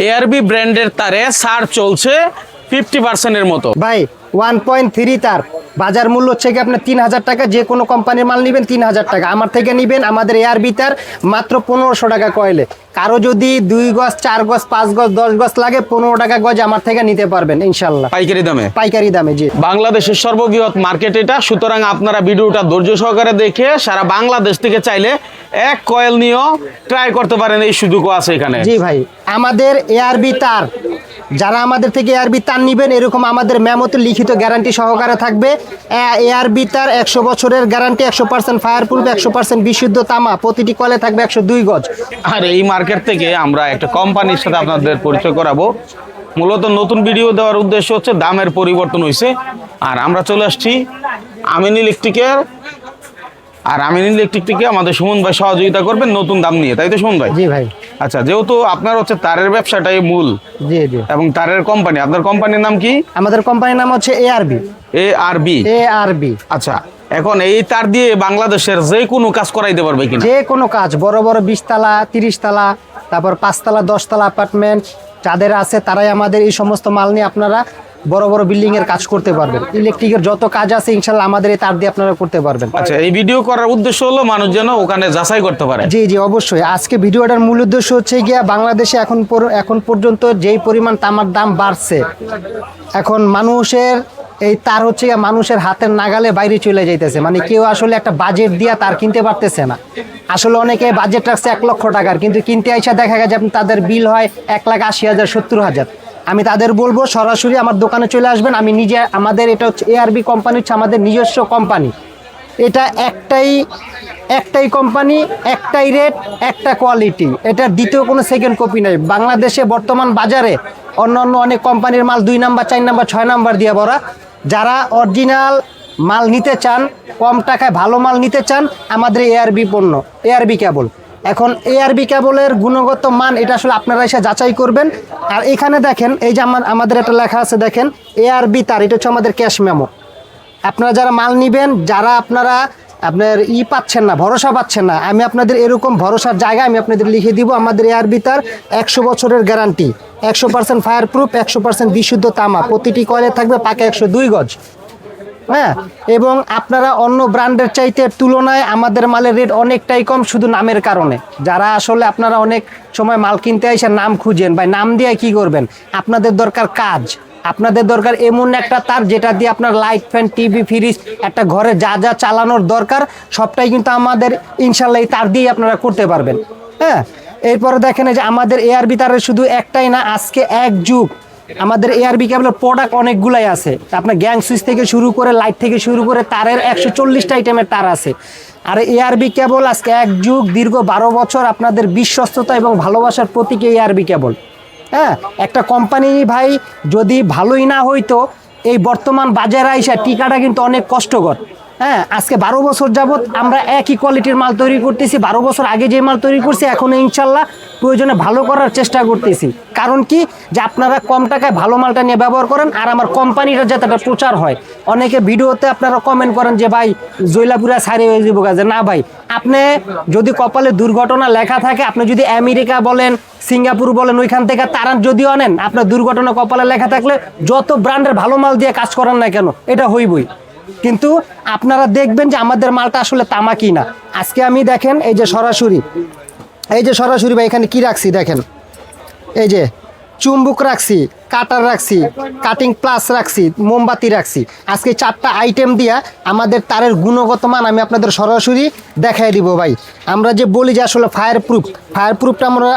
ARB ব্র্যান্ডের তারে ছাড় চলছে 50% এর মতো। ভাই 1.3 তার বাজার মূল্য হচ্ছে কি আপনার 3000 টাকা। যে কোনো কোম্পানির মাল নেবেন 3000 টাকা, আমার থেকে নেবেন আমাদের এআরবি তার মাত্র 1500 টাকা কয়েলে। কারো যদি 2 গজ 4 গজ 5 গজ 10 গজ লাগে 15 টাকা গজ আমার থেকে নিতে পারবেন ইনশাল্লাহ, পাইকারি দামে। পাইকারি দামে। জি, বাংলাদেশের সর্ববৃহৎ মার্কেট এটা, সুতরাং আপনারা ভিডিওটা ধৈর্য সহকারে দেখে সারা বাংলাদেশ থেকে চাইলে এক কয়েল নিয়েও ট্রাই করতে পারেন, এই সুযোগও আছে এখানে। জি ভাই, আমাদের এআরবি তার যারা আমাদের থেকে এআরবি তার নেবেন এরকম আমাদের মেমোতে লিখিত গ্যারান্টি সহকারে থাকবে। এআরবি তার 100 বছরের গ্যারান্টি, 100% ফায়ার প্রুফ, 100% বিশুদ্ধ তামা, প্রতিটি কলে থাকবে 102 গজ। আর এই মার্কেট থেকে আমরা একটা কোম্পানির সাথে আপনাদের পরিচয় করাবো। মূলত নতুন ভিডিও দেওয়ার উদ্দেশ্য হচ্ছে দামের পরিবর্তন হয়েছে। আর আমরা চলে আসছি আমিন ইলেকট্রিকের, আর আমিন ইলেকট্রিক থেকে আমাদের সুমন ভাই সহযোগিতা করবেন নতুন দাম নিয়ে, তাই তো সুমন ভাই? জি ভাই। আচ্ছা, যেহেতু আপনার হচ্ছে তারের ব্যবসাটাই মূল, জি জি, এবং তারের কোম্পানি, আপনার কোম্পানির নাম কি? আমাদের কোম্পানির নাম হচ্ছে এআরবি। এআরবি। এআরবি। আচ্ছা, এখন এই তার দিয়ে বাংলাদেশের যে কোনো কাজ করাইতে পারবে কিনা? যে কোনো কাজ, বড় বড় 20 তালা 30 তালা, তারপর 5 তালা 10 তালা অ্যাপার্টমেন্ট যাদের আছে তারাই আমাদের এই সমস্ত মাল নিয়ে আপনারা বড় বড় বিল্ডিং এর কাজ করতে পারবেন। ইলেকট্রিকের যত কাজ আছে ইনশাল্লাহ আমাদের এই তার দিয়ে আপনারা করতে পারবেন। আচ্ছা, এই ভিডিও করার উদ্দেশ্য হলো মানুষ যেন ওখানে যাচাই করতে পারে। জি জি, অবশ্যই। আজকে ভিডিওটার মূল উদ্দেশ্য হচ্ছে গিয়া বাংলাদেশে এখন পর্যন্ত যেই পরিমাণ তামার দাম বাড়ছে, এখন মানুষের এই তার হচ্ছে গিয়া মানুষের হাতের নাগালে বাইরে চলে যাইতেছে। মানে কেউ আসলে একটা বাজেট দিয়া তার কিনতে পারতেছে না। আসলে অনেকে বাজেট রাখছে 1 লক্ষ টাকার, কিন্তু কিনতে আইসা দেখা গেছে তাদের বিল হয় 1,80,000 70,000। আমি তাদের বলবো সরাসরি আমার দোকানে চলে আসবেন। আমি নিজে, আমাদের এটা হচ্ছে এআরবি কোম্পানি, হচ্ছে আমাদের নিজস্ব কোম্পানি। এটা একটাই কোম্পানি, একটাই রেট, একটা কোয়ালিটি। এটা দ্বিতীয় কোনো সেকেন্ড কপি নেই। বাংলাদেশে বর্তমান বাজারে অন্য অনেক কোম্পানির মাল 2 নাম্বার 4 নাম্বার 6 নাম্বার দিয়ে ভরা। যারা অরিজিনাল মাল নিতে চান, কম টাকায় ভালো মাল নিতে চান, আমাদের এআরবি পণ্য, এআরবি কেবল। এখন এআরবি কেবলের গুণগত মান এটা আসলে আপনারা এসে যাচাই করবেন। আর এখানে দেখেন, এই যে আমাদের একটা লেখা আছে দেখেন, এআরবি তার, এটা হচ্ছে আমাদের ক্যাশ মেমো। আপনারা যারা মাল নেবেন, যারা আপনারা আপনার পাচ্ছেন না, ভরসা পাচ্ছেন না, আমি আপনাদের এরকম ভরসার জায়গায় আমি আপনাদের লিখে দিব আমাদের এআরবি তার 100 বছরের গ্যারান্টি, 100% ফায়ার প্রুফ, 100% বিশুদ্ধ তামা, প্রতিটি কয়েলে থাকবে পাকা 102 গজ। হ্যাঁ, এবং আপনারা অন্য ব্র্যান্ডের চাইতে তুলনায় আমাদের মালের রেট অনেকটাই কম, শুধু নামের কারণে। যারা আসলে আপনারা অনেক সময় মাল কিনতে এসে নাম খুঁজেন, ভাই নাম দিয়ে কি করবেন? আপনাদের দরকার কাজ, আপনাদের দরকার এমন একটা তার যেটা দিয়ে আপনার লাইট, ফ্যান, টিভি, ফ্রিজ, একটা ঘরে যা যা চালানোর দরকার সবটাই কিন্তু আমাদের ইনশাল্লাহ এই তার দিয়ে আপনারা করতে পারবেন। হ্যাঁ, এরপরে দেখেন যে আমাদের এআরবি তারের শুধু একটাই না, আজকে এক যুগ আমাদের এআরবি কেবলের প্রোডাক্ট অনেকগুলাই আছে। আপনার গ্যাং সুইচ থেকে শুরু করে লাইট থেকে শুরু করে তারের 140টা আইটেমের তার আছে। আর এআরবি কেবল আজকে এক যুগ, দীর্ঘ 12 বছর আপনাদের বিশ্বস্ততা এবং ভালোবাসার প্রতীক এআরবি কেবল। হ্যাঁ, একটা কোম্পানি ভাই যদি ভালোই না হইতো, এই বর্তমান বাজারে আইসা টিকাটা কিন্তু অনেক কষ্টকর। হ্যাঁ, আজকে 12 বছর যাবত আমরা একই কোয়ালিটির মাল তৈরি করতেছি। 12 বছর আগে যে মাল তৈরি করছি এখন ইনশাল্লাহ প্রয়োজনে ভালো করার চেষ্টা করতেছি। কারণ কি, যে আপনারা কম টাকায় ভালো মালটা নিয়ে ব্যবহার করেন, আর আমার কোম্পানিটা যাতে একটা প্রচার হয়। অনেকে ভিডিওতে আপনারা কমেন্ট করেন যে ভাই জৈলাপুরা সারি হয়ে যাবো কাজে। না ভাই, আপনি যদি কপালে দুর্ঘটনা লেখা থাকে, আপনি যদি আমেরিকা বলেন, সিঙ্গাপুর বলেন, ওইখান থেকে তারা যদিও আনেন, আপনার দুর্ঘটনা কপালে লেখা থাকলে যত ব্র্যান্ডের ভালো মাল দিয়ে কাজ করেন না কেন, এটা হইবই। কিন্তু আপনারা দেখবেন যে আমাদের মালটা আসলে তামা কি না। আজকে আমি দেখেন এই যে সরাসরি ভাই এখানে কি রাখছি দেখেন, এই যে চুম্বুক রাখছি, কাটার রাখছি, কাটিং প্লাস রাখছি, মোমবাতি রাখছি। আজকে 4টা আইটেম দিয়া আমাদের তারের গুণগত মান আমি আপনাদের সরাসরি দেখাই দিব ভাই। আমরা যে বলি যে আসলে ফায়ার প্রুফটা আমরা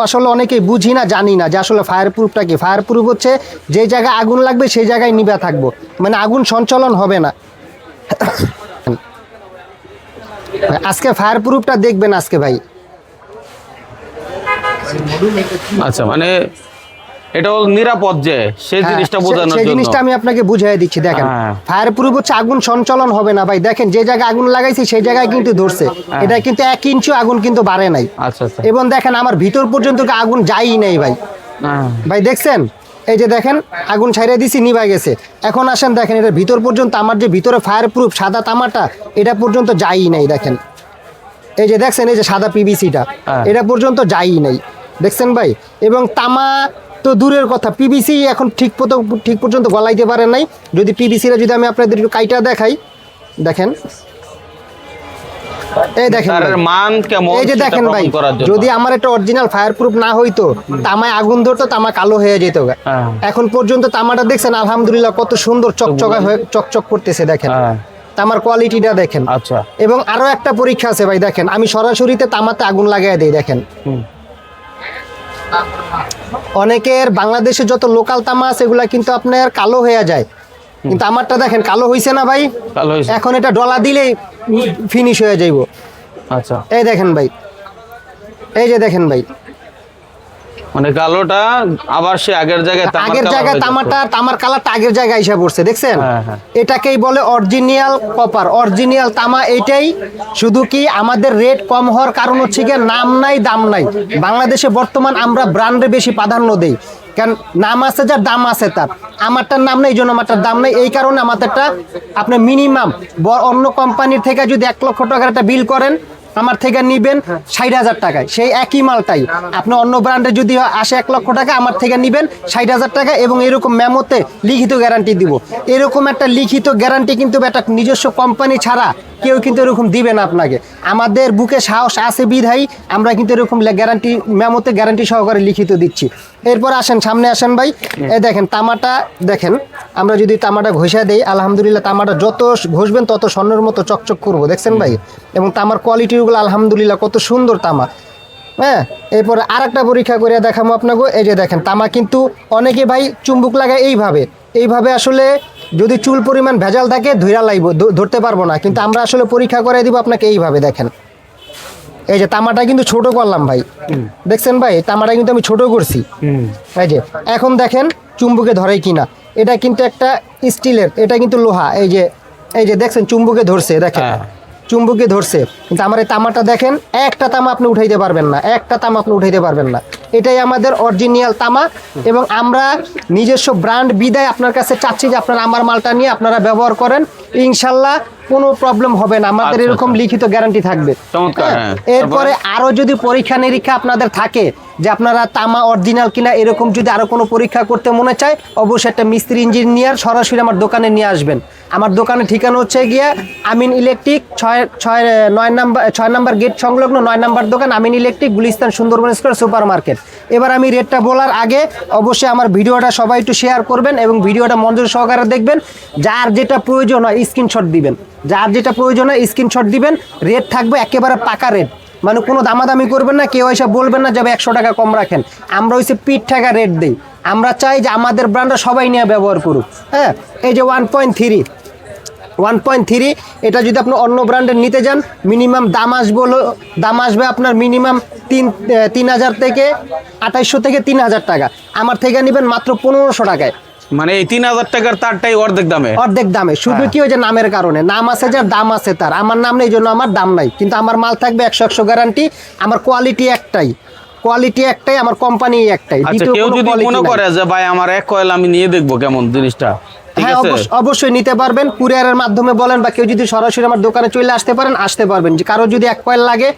আসলে অনেকেই বুঝি না, জানি না যে আসলে ফায়ার প্রুফটা কি। ফায়ার প্রুফ হচ্ছে যে জায়গায় আগুন লাগবে সেই জায়গায় নিভা থাকবো, মানে আগুন সঞ্চালন হবে না। আজকে ফায়ার প্রুফটা দেখবেন আজকে ভাই। আচ্ছা, মানে এটা হলো নিরাপদ, যে সেই জিনিসটা বোঝানোর জন্য। সেই জিনিসটা আমি আপনাকে বুঝিয়ে দিচ্ছি দেখেন। ফায়ার প্রুফ হচ্ছে আগুন সঞ্চালন হবে না ভাই। দেখেন যে জায়গায় আগুন লাগাইছি সেই জায়গায় কিন্তু ধরছে, এটা কিন্তু 1 ইঞ্চি আগুন কিন্তু বাড়ে নাই। আচ্ছা আচ্ছা। এবং দেখেন আমার ভিতর পর্যন্ত আগুন যায়ই নাই ভাই। ভাই দেখছেন, এই যে দেখেন আগুন ছাইড়ে দিছি, নিভা গেছে। এখন আসেন দেখেন এটা ভিতর পর্যন্ত আমার যে ভিতরে ফায়ার প্রুফ সাদা তামাটা এটা পর্যন্ত যায়ই নাই। দেখেন এই যে দেখছেন, এই যে সাদা পিভিসিটা এটা পর্যন্ত যায়ই নাই। দেখছেন ভাই, এবং তামা তো দূরের কথা, পিভিসি এখন ঠিক পর্যন্ত গলাইতে পারে নাই। যদি পিভিসিটা যদি আমি আপনাদের একটু কাইটা দেখাই, দেখেন, এই দেখেন তার ভাই, মান কেমন এই যে সেটা দেখেন ভাই, প্রমাণ করার জন্য। যদি আমার একটা অরিজিনাল ফায়ার প্রুফ না হইতো, তামায় আগুন ধরতো, তামা কালো হয়ে যেত। হ্যাঁ। এখন পর্যন্ত তামাটা দেখছেন আলহামদুলিল্লাহ কত সুন্দর চকচকা হয়ে চকচক করতেছে, দেখেন হ্যাঁ। তামার কোয়ালিটিটা দেখেন। আচ্ছা। এবং আরো একটা পরীক্ষা আছে ভাই, দেখেন আমি সরাসরিতে তামাতে আগুন লাগাই দিই, দেখেন। অনেকের বাংলাদেশে যত লোকাল তামা আছে এগুলা কিন্তু আপনার কালো হয়ে যায়, কিন্তু আমারটা দেখেন কালো হইছে না ভাই, কালো হয়েছে। এখন এটা ডলা দিলেই ফিনিশ হয়ে যাইব। আচ্ছা, এই দেখেন ভাই, এই যে দেখেন ভাই, মানে কালোটা আবার সে আগের জায়গায় আগের জায়গায় তামার কালারটা আগের জায়গায় এসে পড়ছে, দেখছেন। হ্যাঁ, হ্যাঁ। এটাকেই বলে অরিজিনাল কপার, অরিজিনাল তামা। এইটাই শুধু কি আমাদের রেট কম হওয়ার কারণ হচ্ছে গিয়ে নাম নাই দাম নাই। বাংলাদেশে বর্তমান আমরা ব্র্যান্ডে বেশি প্রাধান্য দেই, কারণ নাম আছে যার দাম আছে তার। আমারটার নাম নেই, এই জন্য আমারটার দাম নেই। এই কারণে আমাদেরটা আপনি মিনিমাম অন্য কোম্পানির থেকে যদি 1 লক্ষ টাকার একটা বিল করেন, আমার থেকে নিবেন 60,000 টাকায়, সেই একই মালটাই আপনি অন্য ব্র্যান্ডে যদি আসে 1 লক্ষ টাকা, আমার থেকে নিবেন 60,000 টাকা। এবং এরকম মেমোতে লিখিত গ্যারান্টি দিব। এরকম একটা লিখিত গ্যারান্টি কিন্তু একটা নিজস্ব কোম্পানি ছাড়া কেউ কিন্তু এরকম দিবে না আপনাকে। আমাদের বুকে সাহস আছে বিধাই আমরা কিন্তু এরকম গ্যারান্টি মেমোতে গ্যারান্টি সহকারে লিখিত দিচ্ছি। এরপর আসেন, সামনে আসেন ভাই, এই দেখেন তামাটা দেখেন। আমরা যদি তামাটা ঘষা দেই, আলহামদুলিল্লাহ তামাটা যত ঘষবেন তত স্বর্ণের মতো চকচক করবো, দেখছেন ভাই। এবং তামার কোয়ালিটিগুলো আলহামদুলিল্লাহ কত সুন্দর তামা। হ্যাঁ, এরপরে আর একটা পরীক্ষা করে দেখাবো আপনাকে। এই যে দেখেন তামা কিন্তু অনেকে ভাই চুম্বুক লাগায় এইভাবে আসলে যদি চুল পরিমাণ ভেজাল থাকে ধরতে পারবো না, কিন্তু আমরা আসলে পরীক্ষা করে দিব আপনাকে এইভাবে। দেখেন এই যে তামাটা কিন্তু ছোট করলাম ভাই, দেখছেন ভাই, তামাটা কিন্তু আমি ছোট করছি। এই যে এখন দেখেন চুম্বুকে ধরে কিনা। এটা কিন্তু একটা স্টিলের, এটা কিন্তু লোহা। এই যে দেখছেন চুম্বুকে ধরছে, দেখেন চুম্বুকে ধরছে। কিন্তু আমার এই তামাটা দেখেন, একটা তামা আপনি উঠাইতে পারবেন না, একটা তামা আপনি উঠাইতে পারবেন না। এটাই আমাদের অরিজিনাল তামা। এবং আমরা নিজস্ব ব্র্যান্ড বিদায় আপনার কাছে চাচ্ছি যে আপনারা আমার মালটা নিয়ে আপনারা ব্যবহার করেন, ইনশাল্লাহ কোনো প্রবলেম হবে না। আমাদের এরকম লিখিত গ্যারান্টি থাকবে। এরপরে আরো যদি পরীক্ষা নিরীক্ষা আপনাদের থাকে যে আপনারা তামা অরিজিনাল কিনা, এরকম যদি আরো কোনো পরীক্ষা করতে মনে চায়, অবশ্যই একটা মিস্ত্রি ইঞ্জিনিয়ার সরাসরি আমার দোকানে নিয়ে আসবেন। আমার দোকানের ঠিকানা হচ্ছে গিয়া আমিন ইলেকট্রিক 6 নম্বর গেট সংলগ্ন 9 নম্বর দোকান, Amin electric, Gulistan, Sundarban square, super market. এবার আমি রেটটা বলার আগে অবশ্যই আমার ভিডিওটা সবাই একটু শেয়ার করবেন এবং ভিডিওটা মনোযোগ সহকারে দেখবেন। যার যেটা প্রয়োজন হয় স্ক্রিনশট দিবেন, যার যেটা প্রয়োজন হয় স্ক্রিনশট দিবেন। রেট থাকবে একেবারে পাকা রেট, মানে কোনো দামাদামি করবেন না, কেউ এসে বলবেন না যাবে 100 টাকা কম রাখেন। আমরা হচ্ছে পিঠ টাকা রেট দিই। আমরা চাই যে আমাদের ব্র্যান্ডটা সবাই নিয়ে ব্যবহার করুক। হ্যাঁ, এই যে 1.3 এটা যদি আপনি অন্য ব্র্যান্ডের নিতে যান, মিনিমাম দাম আসবে আপনার মিনিমাম 3,000 থেকে 2,800 থেকে 3,000 টাকা। আমার থেকে নেবেন মাত্র 1,500 টাকায়। মানে এই 3,000 টাকার তারটাই অর্ধেক দামে। শুধু কি ওই যে নামের কারণে, নাম আছে যার দাম আছে তার, আমার নাম নেই, এই জন্য আমার দাম নাই। কিন্তু আমার মাল থাকবে 100 গ্যারান্টি। আমার কোয়ালিটি একটাই, আমার কোম্পানি একটাই। আচ্ছা, কেউ যদি মনে করে যে ভাই আমার এক কয়েল আমি নিয়ে দেখবো কেমন জিনিসটা, হ্যাঁ অবশ্যই নিতে পারবেন, কুরিয়ারের মাধ্যমে বলেন, বা কেউ যদি সরাসরি আমার দোকানে চলে আসতে পারবেন। যে কারো যদি 1 কয়েল লাগে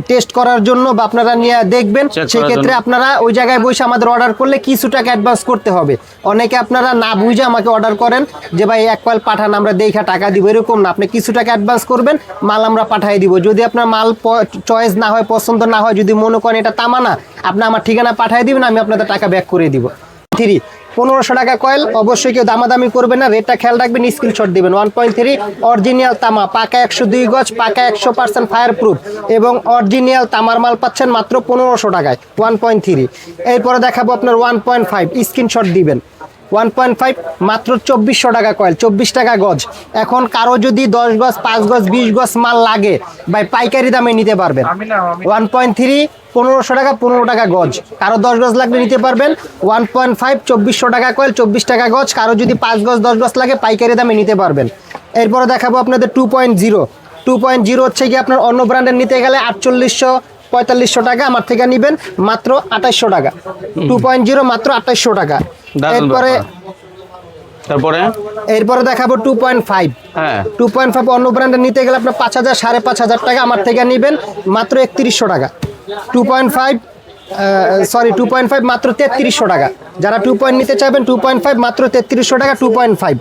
টেস্ট করার জন্য বা আপনারা নিয়ে দেখবেন, সেই ক্ষেত্রে আপনারা ওই জায়গায় বসে আমাদের অর্ডার করলে কিছু টাকা অ্যাডভান্স করতে হবে। অনেকে আপনারা না বুঝে আমাকে অর্ডার করেন যে ভাই 1 কয়েল পাঠান, আমরা দেখা টাকা দিব, এরকম না। আপনি কিছু টাকা অ্যাডভান্স করবেন, মাল আমরা পাঠিয়ে দিব। যদি আপনার মাল চয়েস না হয়, পছন্দ না হয়, যদি মনে করেন এটা তামা না, আপনি আমার ঠিকানা পাঠিয়ে দিবেন, আমি আপনাদের টাকা ব্যাক করে দিব। 1500 টাকা কয়েল, অবশ্যই কেউ দামাদামি করবে না, রেটটা খেয়াল রাখবেন, স্ক্রিনশট দিবেন। 1.3 অরিজিনাল তামা, পাকা 102 গজ, পাকা 100% ফায়ার প্রুফ এবং অরিজিনাল তামার মাল পাচ্ছেন মাত্র 1500 টাকায় 1.3। এরপরে দেখাবো আপনার 1.5, স্ক্রিনশট দিবেন। 1.5 মাত্র 2400 টাকা কয়েল, 24 টাকা গজ। এখন কারো যদি 10 গজ, 5 গজ, 20 গজ মাল লাগে ভাই, পাইকারি দামে নিতে পারবেন। 1.3 1500 টাকা, 15 টাকা গজ। কারো 10 গজ লাগলে নিতে পারবেন। 1.5 2400 টাকা কয়েল, 24 টাকা গজ। কারো যদি 5 গজ, 10 গজ লাগে পাইকারি দামে নিতে পারবেন। এরপরে দেখাবো আপনাদের 2.0 হচ্ছে কি আপনার অন্য ব্র্যান্ডের নিতে গেলে 4800-4500 টাকা, আমার থেকে নেবেন মাত্র 2800 টাকা। 2.0 মাত্র 2800 টাকা। এরপরে দেখাবো 2.5। হ্যাঁ, 2.5 অন্য ব্র্যান্ডের নিতে গেলে আপনার 5,000 5,500 টাকা, আমার থেকে নেবেন মাত্র 3100 টাকা। 2.5 সরি 2.5 মাত্র 3300 টাকা। যারা 2 পয়েন্ট নিতে চাইবেন 2.5 মাত্র 3300 টাকা 2.5।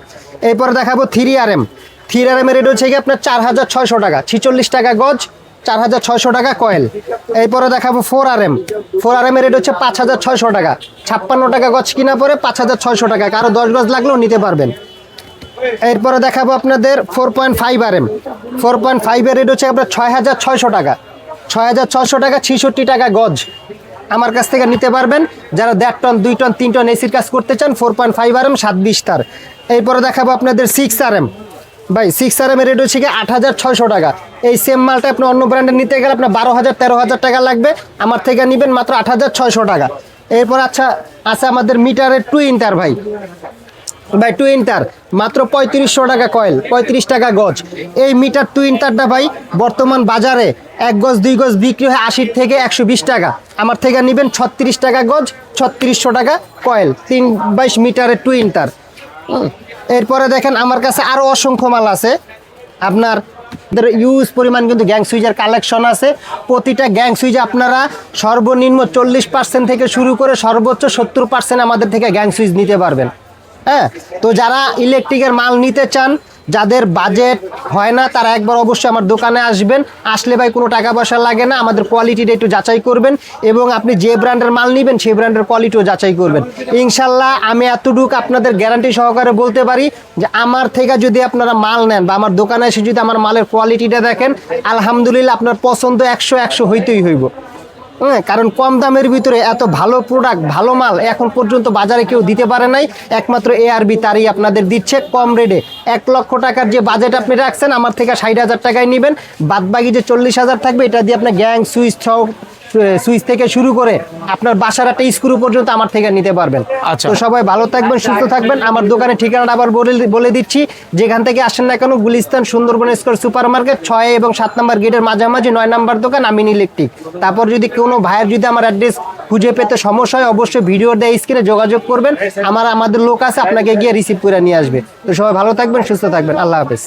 এরপরে দেখাবো 3RM। 3RM এর রেট হচ্ছে কি আপনার 4600 টাকা, 46 টাকা গজ, 4600 টাকা কয়েল। এরপরে দেখাবো 4RM। 4RM এর রেট হচ্ছে 5600 টাকা, 56 টাকা গজ কিনা পরে 5600 টাকা, কারো 10 গজ লাগলেও নিতে পারবেন। এরপরে দেখাবো আপনাদের 4.5RM। 4.5 এর রেট হচ্ছে আপনার 6600 টাকা, 6600 টাকা, 66 টাকা গজ। আমার কাছ থেকে নিতে পারবেন যারা 1.5 টন 2 টন 3 টন এসির কাজ করতে চান। 4.5RM 720 তার। এরপরে দেখাবো আপনাদের 6RM। ভাই 6RM এর রেট হচ্ছে কি 8600 টাকা। এই সেম মালটা আপনি অন্য ব্র্যান্ডের নিতে গেলে আপনার 12000 13000 টাকা লাগবে, আমার থেকে নেবেন মাত্র 8600 টাকা। এরপর আচ্ছা আছে আমাদের মিটারের টুইন তার ভাই টুইন তার মাত্র 3500 টাকা কয়েল, 35 টাকা গজ। এই মিটার টুইন তারটা ভাই বর্তমান বাজারে 1 গজ 2 গজ বিক্রি হয় 80 থেকে 120 টাকা, আমার থেকে নেবেন 36 টাকা গজ, 3600 টাকা কয়েল, 322 মিটারের টুইন তার। এরপরে দেখেন আমার কাছে আরও অসংখ্য মাল আছে। আপনার ইউজ পরিমাণ কিন্তু গ্যাং সুইচের কালেকশন আছে। প্রতিটা গ্যাং সুইচ আপনারা সর্বনিম্ন 40% থেকে শুরু করে সর্বোচ্চ 70% আমাদের থেকে গ্যাং সুইচ নিতে পারবেন। হ্যাঁ, তো যারা ইলেকট্রিকের মাল নিতে চান, যাদের বাজেট হয় না, তারা একবার অবশ্যই আমার দোকানে আসবেন। আসলে ভাই কোনো টাকা পয়সা লাগে না, আমাদের কোয়ালিটিটা একটু যাচাই করবেন এবং আপনি যে ব্র্যান্ডের মাল নেবেন সেই ব্র্যান্ডের কোয়ালিটিও যাচাই করবেন। ইনশাল্লাহ আমি এতটুকু আপনাদের গ্যারান্টি সহকারে বলতে পারি যে আমার থেকে যদি আপনারা মাল নেন বা আমার দোকানে এসে যদি আমার মালের কোয়ালিটিটা দেখেন, আলহামদুলিল্লাহ আপনার পছন্দ 100 হইতেই হইব। হ্যাঁ, কারণ কম দামের ভিতরে এত ভালো প্রোডাক্ট, ভালো মাল এখন পর্যন্ত বাজারে কেউ দিতে পারে নাই, একমাত্র ARB তারই আপনাদের দিচ্ছে কম রেটে। 1 লক্ষ টাকার যে বাজেট আপনি রাখছেন আমার থেকে 60,000 টাকায় নেবেন, বাদবাকি যে 40,000 থাকবে এটা দিয়ে আপনার গ্যাং সুইচ থেকে শুরু করে আপনার বাসার একটা স্ক্রু পর্যন্ত আমার থেকে নিতে পারবেন। আচ্ছা। তো সবাই ভালো থাকবেন, সুস্থ থাকবেন। আমার দোকানের ঠিকানাটা আবার বলে দিচ্ছি, যেখান থেকে আসেন না কেন, Gulistan Sundarban square super market 6 এবং 7 নম্বর গেটের মাঝামাঝি 9 নম্বর দোকান আমিন ইলেকট্রিক। তারপর যদি কোনো ভাইয়ের যদি আমার অ্যাড্রেস খুঁজে পেতে সমস্যা হয় অবশ্যই ভিডিও দেয় স্ক্রিনে যোগাযোগ করবেন, আমাদের লোক আছে আপনাকে গিয়ে রিসিভ করে নিয়ে আসবে। তো সবাই ভালো থাকবেন, সুস্থ থাকবেন, আল্লাহ হাফেজ।